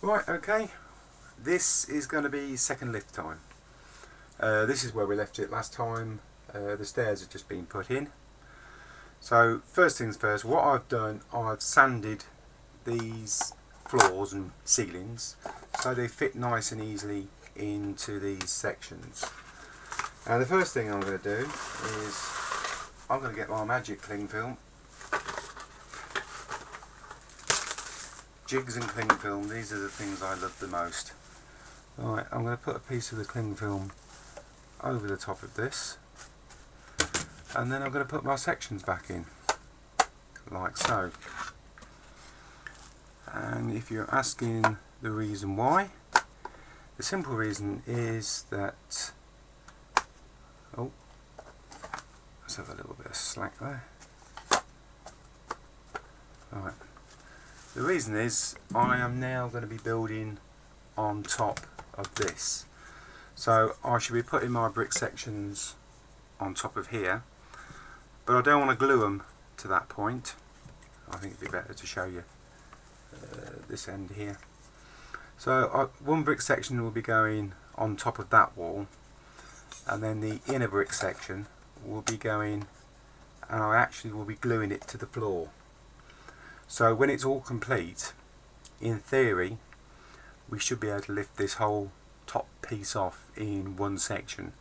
Right, okay, this is going to be second lift time. This is where we left it last time. The stairs have just been put in. So first things first, what I've done, I've sanded these floors and ceilings so they fit nice and easily into these sections. And the first thing I'm going to do is I'm going to get my magic cling film. Jigs and cling film, these are the things I love the most. Right, I'm going to put a piece of the cling film over the top of this, and then I'm going to put my sections back in, like so. And if you're asking the reason why, the simple reason is that, oh, let's have a little bit of slack there. Right. The reason is I am now going to be building on top of this. So I should be putting my brick sections on top of here, but I don't want to glue them to that point. I think it'd be better to show you this end here. So one brick section will be going on top of that wall, and then the inner brick section will be going, and I actually will be gluing it to the floor. So when it's all complete, in theory, we should be able to lift this whole top piece off in one section.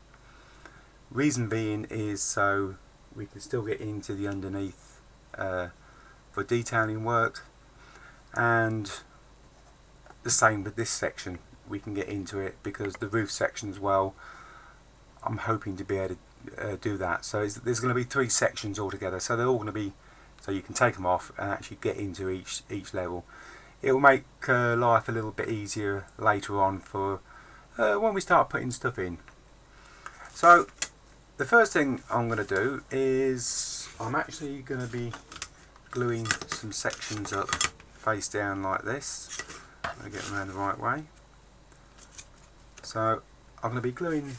Reason being is so we can still get into the underneath for detailing work, and the same with this section, we can get into it because the roof section as well, I'm hoping to be able to do that. So there's going to be 3 sections altogether, so they're all going to be, so you can take them off and actually get into each level. It will make life a little bit easier later on for when we start putting stuff in. So the first thing I'm going to do is I'm actually going to be gluing some sections up face down like this. I'm going to get them around the right way. So I'm going to be gluing,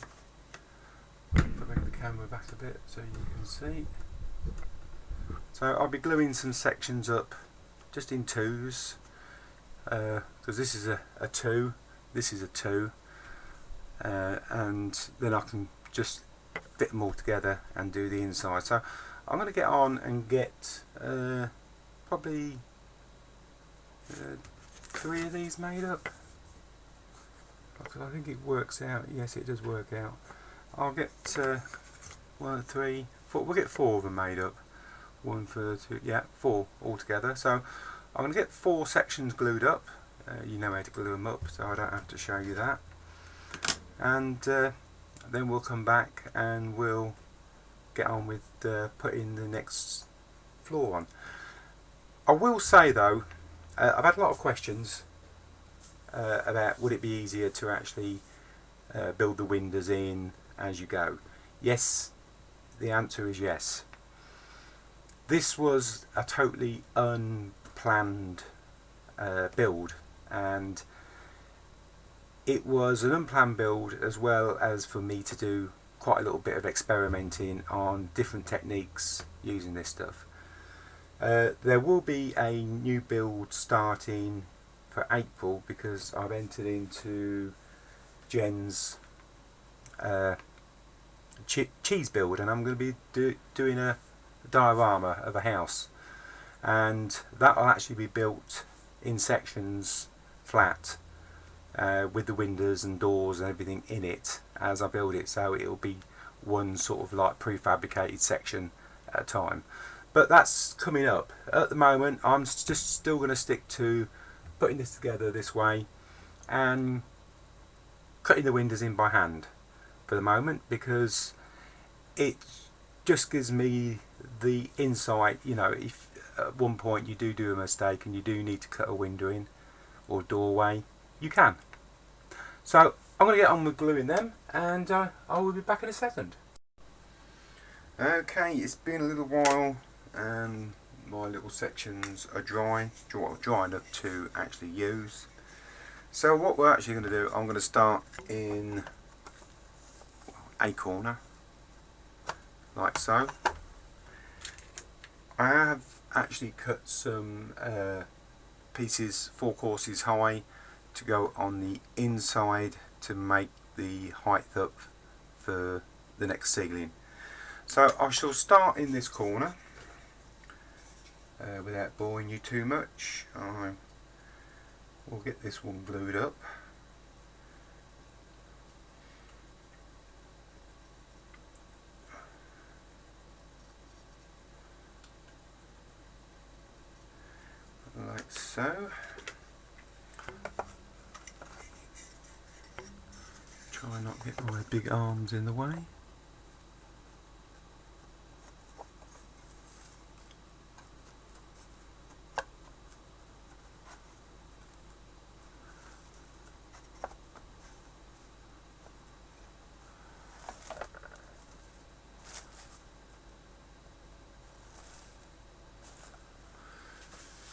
if I bring the camera back a bit so you can see. So I'll be gluing some sections up just in 2s, because this is a 2, this is a 2, and then I can just fit them all together and do the inside. So I'm going to get on and get probably 3 of these made up, because I think it works out. Yes, it does work out. I'll get 1, 3, 4, we'll get 4 of them made up. 1, 2, yeah, 4 altogether. So I'm going to get 4 sections glued up. You know how to glue them up, so I don't have to show you that. And then we'll come back and we'll get on with putting the next floor on. I will say though, I've had a lot of questions about would it be easier to actually build the windows in as you go. Yes, the answer is yes. This was a totally unplanned build, and it was an unplanned build as well as for me to do quite a little bit of experimenting on different techniques using this stuff. There will be a new build starting for April because I've entered into Jen's cheese build, and I'm going to be doing a diorama of a house, and that will actually be built in sections flat with the windows and doors and everything in it as I build it, so it will be one sort of like prefabricated section at a time. But that's coming up. At the moment I'm just still going to stick to putting this together this way and cutting the windows in by hand for the moment, because it just gives me the insight, you know, if at one point you do a mistake and you do need to cut a window in or doorway, you can. So I'm going to get on with gluing them, and I will be back in a second. Okay, it's been a little while and my little sections are drying enough to actually use. So what we're actually going to do, I'm going to start in a corner like so. I have actually cut some pieces 4 courses high to go on the inside to make the height up for the next ceiling. So I shall start in this corner without boring you too much. I will get this one glued up. Like so. Try not to get my big arms in the way.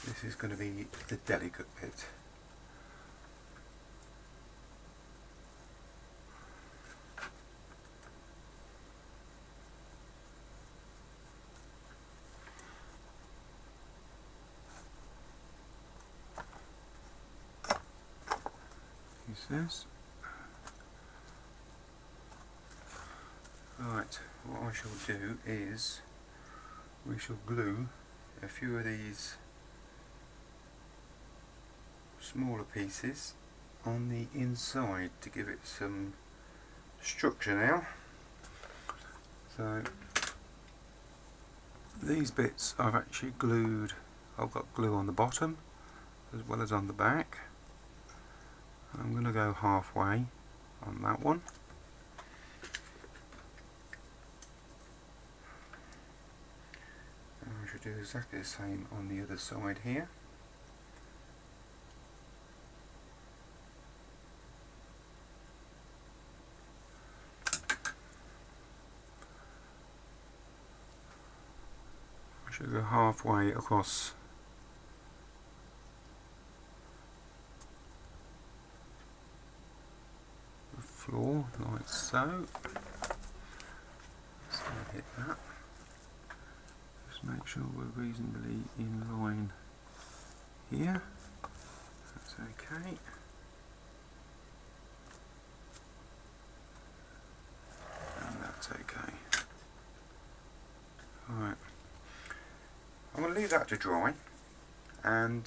This is going to be the delicate bit. Use this. Right, what I shall do is we shall glue a few of these smaller pieces on the inside to give it some structure now. So these bits I've actually glued, I've got glue on the bottom as well as on the back. I'm going to go halfway on that one. And I should do exactly the same on the other side here. I should go halfway across the floor like so. Just going to hit that. Just make sure we're reasonably in line here. That's okay. And that's okay. Alright. I'm going to leave that to dry, and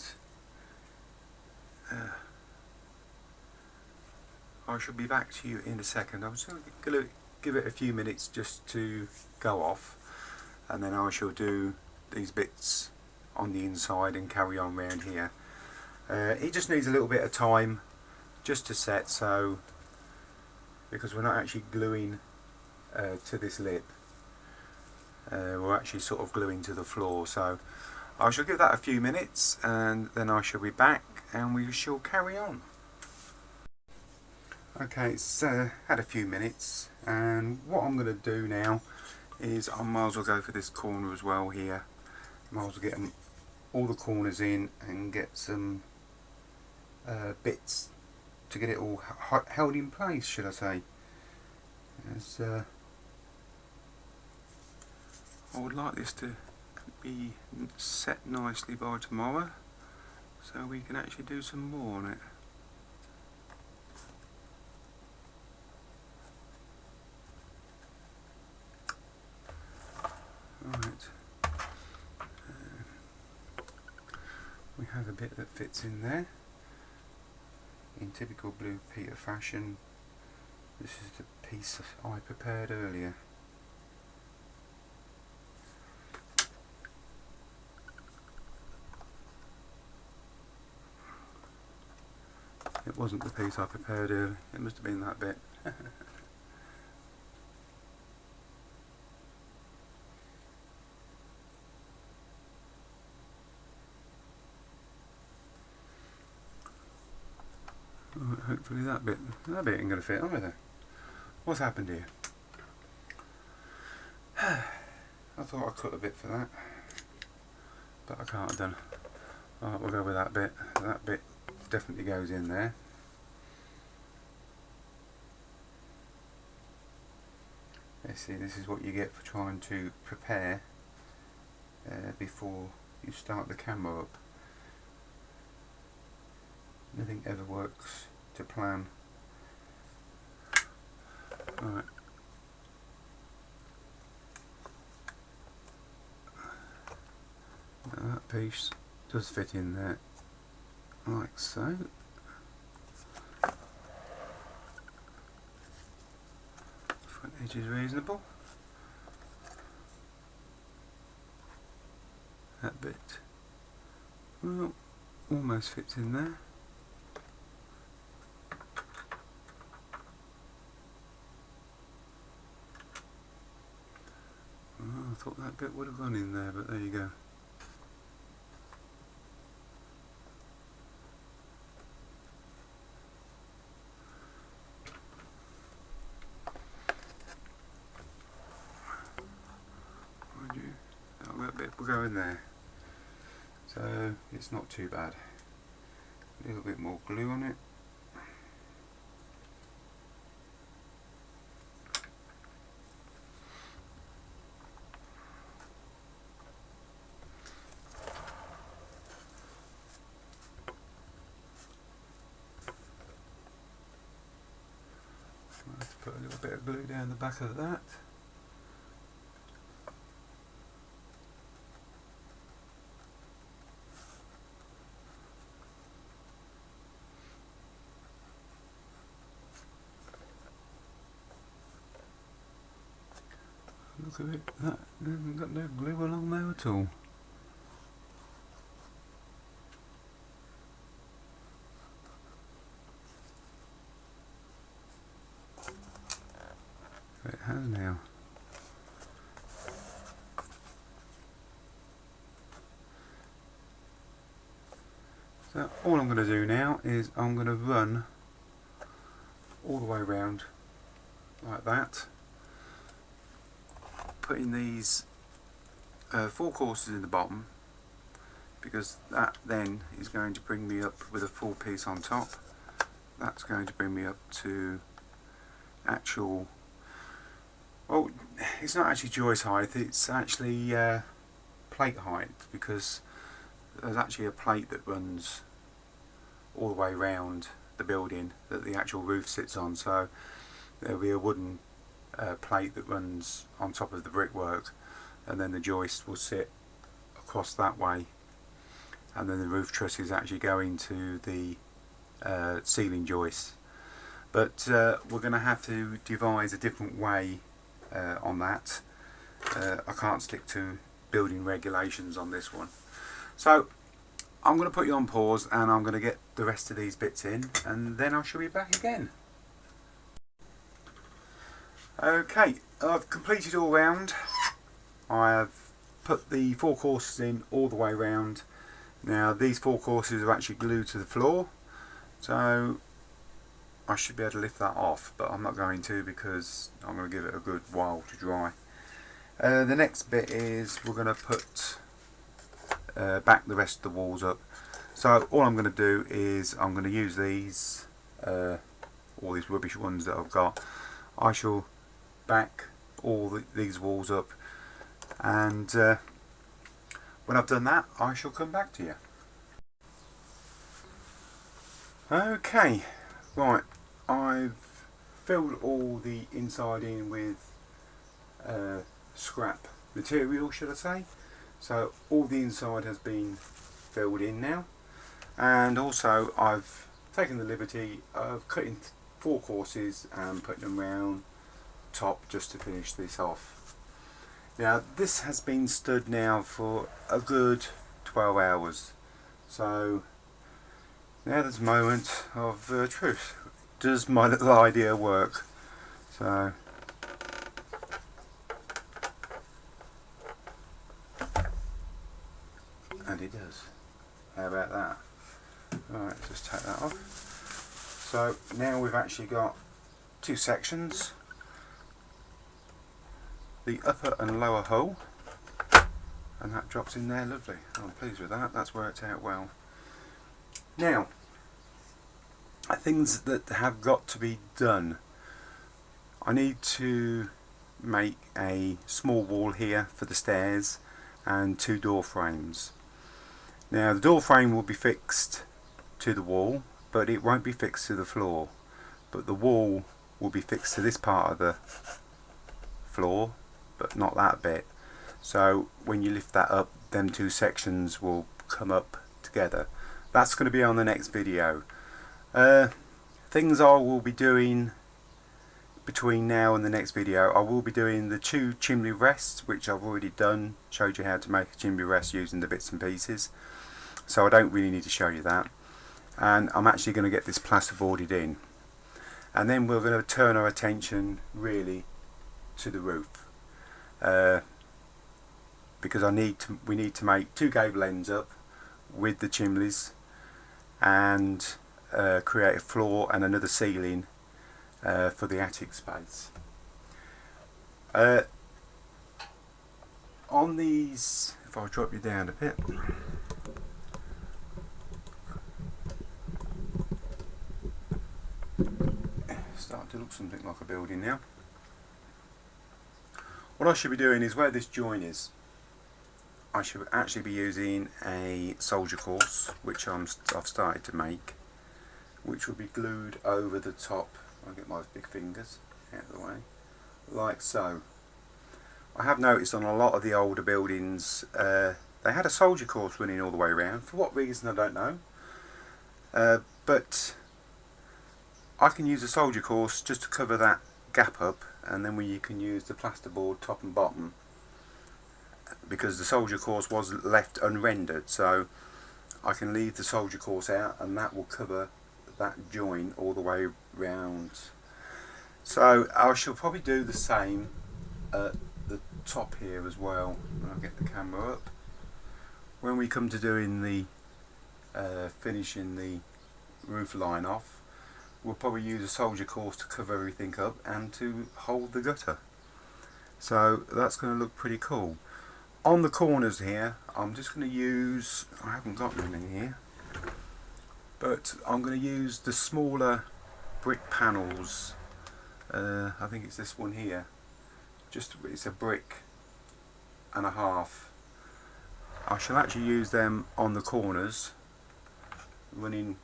I shall be back to you in a second. I'm just going to give it a few minutes just to go off, and then I shall do these bits on the inside and carry on round here. It just needs a little bit of time just to set, so because we're not actually gluing to this lip. We're actually sort of gluing to the floor, so I shall give that a few minutes and then I shall be back and we shall carry on. Okay, it's had a few minutes, and what I'm going to do now is I might as well go for this corner as well here. Might as well get all the corners in and get some bits to get it all held in place, should I say. As, I would like this to be set nicely by tomorrow, so we can actually do some more on it. Right, we have a bit that fits in there. In typical Blue Peter fashion, this is the piece I prepared earlier. It wasn't the piece I prepared earlier, it must have been that bit. Right, hopefully that bit ain't going to fit either. What's happened here? I thought I cut a bit for that, but I can't have done. Alright, we'll go with that bit. That bit definitely goes in there. You see, this is what you get for trying to prepare before you start the camera up. Nothing ever works to plan. Right. Now that piece does fit in there, like so. Front edge is reasonable. That bit, well, almost fits in there. Oh, I thought that bit would have gone in there, but there you go. Mind you, that bit will go in there. So it's not too bad. A little bit more glue on it. I'll have to put a little bit of glue down the back of that. Look at it, that hasn't got no glue along there at all. It has now. So all I'm going to do now is I'm going to run all the way around like that, putting these 4 courses in the bottom, because that then is going to bring me up with a full piece on top. That's going to bring me up to actual, well, it's not actually joist height, it's actually plate height, because there's actually a plate that runs all the way around the building that the actual roof sits on. So there'll be a wooden plate that runs on top of the brickwork, and then the joist will sit across that way, and then the roof trusses actually go into the ceiling joist. But we're going to have to devise a different way on that. I can't stick to building regulations on this one. So I'm going to put you on pause and I'm going to get the rest of these bits in, and then I shall be back again. Okay, I've completed all round. I have put the 4 courses in all the way round. Now these 4 courses are actually glued to the floor, so I should be able to lift that off, but I'm not going to because I'm going to give it a good while to dry. The next bit is we're going to put back the rest of the walls up. So all I'm going to do is I'm going to use these, all these rubbish ones that I've got. I shall back all these walls up, and when I've done that I shall come back to you. Okay, right, I've filled all the inside in with scrap material, should I say. So all the inside has been filled in now, and also I've taken the liberty of cutting 4 courses and putting them round top just to finish this off. Now this has been stood now for a good 12 hours, so now there's a moment of truth. Does my little idea work? So and it does. How about that? Alright, just take that off. So now we've actually got 2 sections, the upper and lower hull, and that drops in there lovely. I'm pleased with that, that's worked out well. Now, things that have got to be done. I need to make a small wall here for the stairs and 2 door frames. Now the door frame will be fixed to the wall, but it won't be fixed to the floor, but the wall will be fixed to this part of the floor, but not that bit. So when you lift that up, them two sections will come up together. That's going to be on the next video. Things I will be doing between now and the next video, I will be doing the 2 chimney rests, which I've already done, showed you how to make a chimney rest using the bits and pieces, so I don't really need to show you that. And I'm actually going to get this plasterboarded in, and then we're going to turn our attention really to the roof, because we need to make 2 gable ends up with the chimneys, and create a floor and another ceiling for the attic space. On these, if I drop you down a bit, starting to look something like a building now. What I should be doing is, where this join is, I should actually be using a soldier course, which I've started to make, which will be glued over the top. I'll get my big fingers out of the way, like so. I have noticed on a lot of the older buildings, they had a soldier course running all the way around. For what reason, I don't know. But I can use a soldier course just to cover that gap up, and then you can use the plasterboard top and bottom, because the soldier course was left unrendered, so I can leave the soldier course out, and that will cover that join all the way round. So I shall probably do the same at the top here as well. When I get the camera up, when we come to doing the finishing the roof line off, we'll probably use a soldier course to cover everything up and to hold the gutter. So that's going to look pretty cool. On the corners here, I'm just going to use, I haven't got them in here, but I'm going to use the smaller brick panels. I think it's this one here. It's a brick and a half. I shall actually use them on the corners, running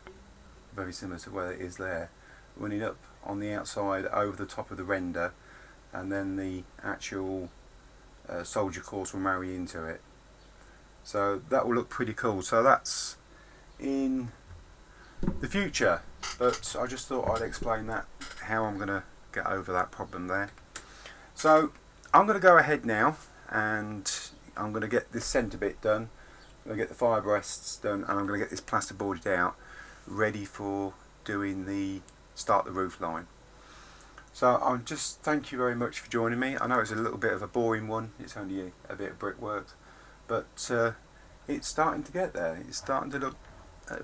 very similar to where it is there, running up on the outside over the top of the render, and then the actual soldier course will marry into it. So that will look pretty cool. So that's in the future, but I just thought I'd explain that, how I'm going to get over that problem there. So I'm going to go ahead now, and I'm going to get this centre bit done. I'm going to get the fibre rests done, and I'm going to get this plasterboarded out, ready for doing the start the roof line. So I'll just thank you very much for joining me. I know it's a little bit of a boring one, it's only a bit of brickwork, but it's starting to get there. It's starting to look,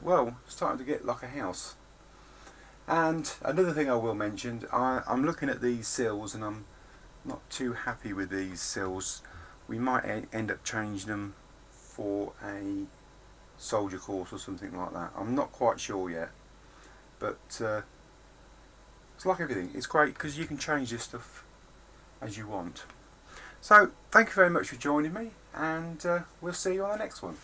well, starting to get like a house. And another thing I will mention, I'm looking at these sills, and I'm not too happy with these sills. We might end up changing them for a soldier course or something like that. I'm not quite sure yet, but it's like everything, it's great because you can change this stuff as you want. So thank you very much for joining me, and we'll see you on the next one.